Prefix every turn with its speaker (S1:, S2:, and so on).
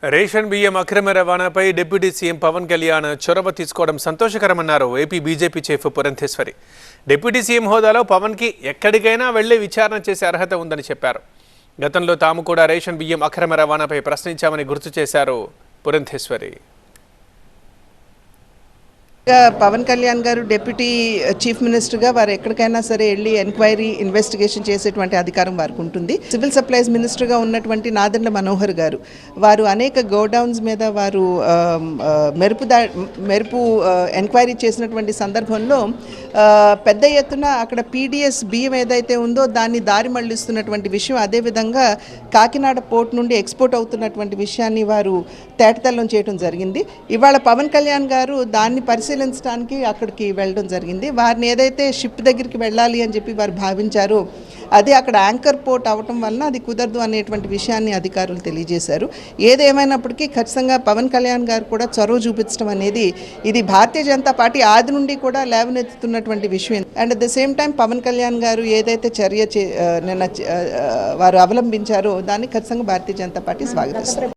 S1: Ration బియ్యం అక్రమ రవాణాపై డిప్యూటీ సీఎం పవన్ కళ్యాణ్ చొరవ తీసుకోవడం సంతోషకరమన్నారు AP BJP chief Purandeswari. Deputy CM హోదాలో పవన్కి ఎక్కడికైనా వెళ్లి విచారణ చేసే అర్హత ఉందని చెప్పారు. గతంలో తాము కూడా రేషన్ బియ్యం అక్రమ రవాణాపై ప్రశ్నించామని గుర్తు చేశారు పురంధేశ్వరి.
S2: పవన్ కళ్యాణ్ గారు డిప్యూటీ చీఫ్ మినిస్టర్గా వారు ఎక్కడికైనా సరే వెళ్ళి ఎంక్వైరీ ఇన్వెస్టిగేషన్ చేసేటువంటి అధికారం వారికి ఉంటుంది. సివిల్ సప్లైస్ మినిస్టర్గా ఉన్నటువంటి నాదెండ్ల మనోహర్ గారు వారు అనేక గోడౌన్స్ మీద వారు మెరుపు ఎంక్వైరీ చేసినటువంటి సందర్భంలో పెద్ద ఎత్తున అక్కడ పీడిఎస్ బియ్యం ఏదైతే ఉందో దాన్ని దారి మళ్లిస్తున్నటువంటి విషయం, అదేవిధంగా కాకినాడ పోర్ట్ నుండి ఎక్స్పోర్ట్ అవుతున్నటువంటి విషయాన్ని వారు తేటతెల్లం చేయడం జరిగింది. ఇవాళ పవన్ కళ్యాణ్ గారు దాన్ని పరిశీలించడానికి అక్కడికి వెళ్ళడం జరిగింది. వారిని ఏదైతే షిప్ దగ్గరికి వెళ్ళాలి అని చెప్పి వారు భావించారో అది అక్కడ యాంకర్ పోర్ట్ అవటం వలన అది కుదరదు అనేటువంటి విషయాన్ని అధికారులు తెలియజేశారు. ఏదేమైనప్పటికీ ఖచ్చితంగా పవన్ కళ్యాణ్ గారు కూడా చొరవ చూపించడం అనేది ఇది భారతీయ జనతా పార్టీ ఆది నుండి కూడా లేవనెత్తుతున్నటువంటి విషయం. And at the same time Pawan Kalyan గారు ఏదైతే చర్య నిన్న వారు అవలంబించారో దాన్ని ఖచ్చితంగా భారతీయ జనతా పార్టీ స్వాగతిస్తారు.